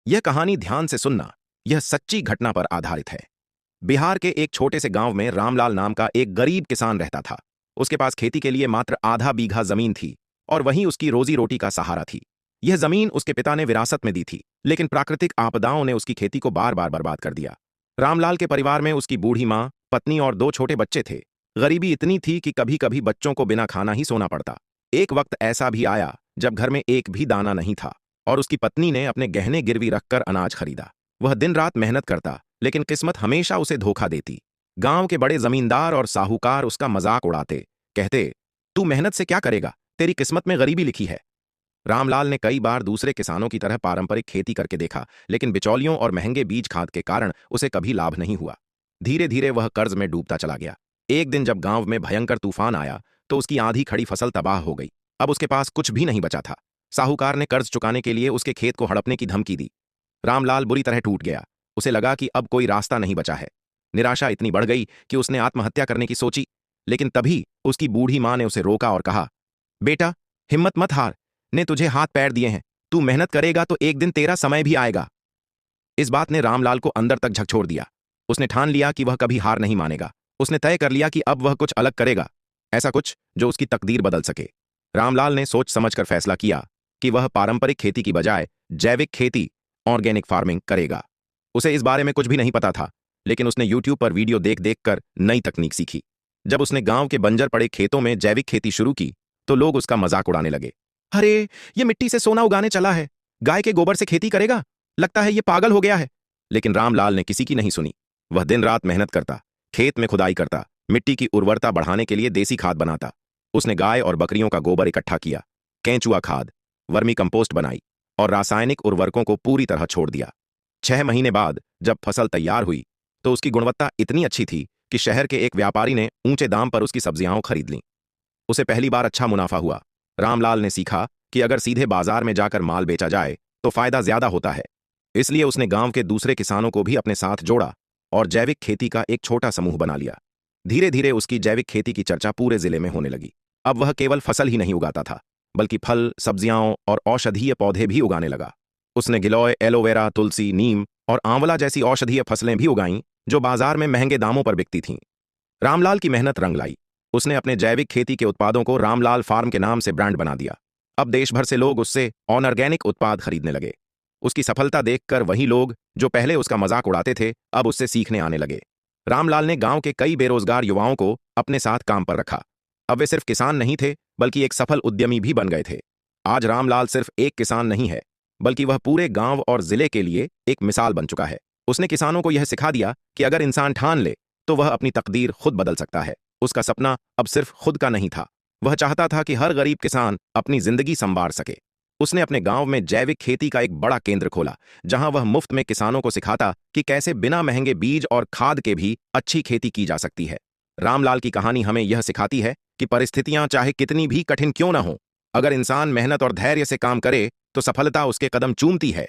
यह कहानी ध्यान से सुनना, यह सच्ची घटना पर आधारित है। बिहार के एक छोटे से गांव में रामलाल नाम का एक गरीब किसान रहता था। उसके पास खेती के लिए मात्र आधा बीघा जमीन थी और वहीं उसकी रोजी रोटी का सहारा थी। यह जमीन उसके पिता ने विरासत में दी थी, लेकिन प्राकृतिक आपदाओं ने उसकी खेती को बार बार बर्बाद कर दिया। रामलाल के परिवार में उसकी बूढ़ी माँ, पत्नी और 2 छोटे बच्चे थे। गरीबी इतनी थी कि कभी कभी बच्चों को बिना खाना ही सोना पड़ता। एक वक्त ऐसा भी आया जब घर में एक भी दाना नहीं था और उसकी पत्नी ने अपने गहने गिरवी रखकर अनाज खरीदा। वह दिन रात मेहनत करता, लेकिन किस्मत हमेशा उसे धोखा देती। गांव के बड़े जमींदार और साहूकार उसका मजाक उड़ाते, कहते, तू मेहनत से क्या करेगा, तेरी किस्मत में गरीबी लिखी है। रामलाल ने कई बार दूसरे किसानों की तरह पारंपरिक खेती करके देखा, लेकिन बिचौलियों और महंगे बीज खाद के कारण उसे कभी लाभ नहीं हुआ। धीरे धीरे वह कर्ज में डूबता चला गया। एक दिन जब गांव में भयंकर तूफान आया तो उसकी आधी खड़ी फसल तबाह हो गई। अब उसके पास कुछ भी नहीं बचा था। साहूकार ने कर्ज चुकाने के लिए उसके खेत को हड़पने की धमकी दी। रामलाल बुरी तरह टूट गया। उसे लगा कि अब कोई रास्ता नहीं बचा है। निराशा इतनी बढ़ गई कि उसने आत्महत्या करने की सोची, लेकिन तभी उसकी बूढ़ी मां ने उसे रोका और कहा, बेटा, हिम्मत मत हार, ने तुझे हाथ पैर दिए हैं, तू मेहनत करेगा तो एक दिन तेरा समय भी आएगा। इस बात ने रामलाल को अंदर तक झकझोर दिया। उसने ठान लिया कि वह कभी हार नहीं मानेगा। उसने तय कर लिया कि अब वह कुछ अलग करेगा, ऐसा कुछ जो उसकी तकदीर बदल सके। रामलाल ने सोच समझकर फैसला किया कि वह पारंपरिक खेती की बजाय जैविक खेती, ऑर्गेनिक फार्मिंग करेगा। उसे इस बारे में कुछ भी नहीं पता था, लेकिन उसने यूट्यूब पर वीडियो देख देख कर नई तकनीक सीखी। जब उसने गांव के बंजर पड़े खेतों में जैविक खेती शुरू की तो लोग उसका मजाक उड़ाने लगे। अरे, ये मिट्टी से सोना उगाने चला है, गाय के गोबर से खेती करेगा, लगता है ये पागल हो गया है। लेकिन रामलाल ने किसी की नहीं सुनी। वह दिन रात मेहनत करता, खेत में खुदाई करता, मिट्टी की उर्वरता बढ़ाने के लिए देसी खाद बनाता। उसने गाय और बकरियों का गोबर इकट्ठा किया, केंचुआ खाद, वर्मी कंपोस्ट बनाई और रासायनिक उर्वरकों को पूरी तरह छोड़ दिया। 6 महीने बाद जब फसल तैयार हुई तो उसकी गुणवत्ता इतनी अच्छी थी कि शहर के एक व्यापारी ने ऊंचे दाम पर उसकी सब्जियां खरीद लीं। उसे पहली बार अच्छा मुनाफा हुआ। रामलाल ने सीखा कि अगर सीधे बाजार में जाकर माल बेचा जाए तो फायदा ज्यादा होता है। इसलिए उसने गांव के दूसरे किसानों को भी अपने साथ जोड़ा और जैविक खेती का एक छोटा समूह बना लिया। धीरे धीरे उसकी जैविक खेती की चर्चा पूरे जिले में होने लगी। अब वह केवल फसल ही नहीं उगाता था, बल्कि फल, सब्जियां और औषधीय पौधे भी उगाने लगा। उसने गिलोय, एलोवेरा, तुलसी, नीम और आंवला जैसी औषधीय फसलें भी उगाईं जो बाजार में महंगे दामों पर बिकती थीं। रामलाल की मेहनत रंग लाई। उसने अपने जैविक खेती के उत्पादों को रामलाल फार्म के नाम से ब्रांड बना दिया। अब देश भर से लोग उससे ऑर्गेनिक उत्पाद खरीदने लगे। उसकी सफलता देखकर वही लोग जो पहले उसका मजाक उड़ाते थे, अब उससे सीखने आने लगे। रामलाल ने गांव के कई बेरोजगार युवाओं को अपने साथ काम पर रखा। अब वे सिर्फ किसान नहीं थे, बल्कि एक सफल उद्यमी भी बन गए थे। आज रामलाल सिर्फ एक किसान नहीं है, बल्कि वह पूरे गांव और जिले के लिए एक मिसाल बन चुका है। उसने किसानों को यह सिखा दिया कि अगर इंसान ठान ले तो वह अपनी तकदीर खुद बदल सकता है। उसका सपना अब सिर्फ खुद का नहीं था, वह चाहता था कि हर गरीब किसान अपनी जिंदगी संवार सके। उसने अपने गांव में जैविक खेती का एक बड़ा केंद्र खोला, जहां वह मुफ्त में किसानों को सिखाता कि कैसे बिना महंगे बीज और खाद के भी अच्छी खेती की जा सकती है। रामलाल की कहानी हमें यह सिखाती है कि परिस्थितियां चाहे कितनी भी कठिन क्यों न हो, अगर इंसान मेहनत और धैर्य से काम करे तो सफलता उसके कदम चूमती है।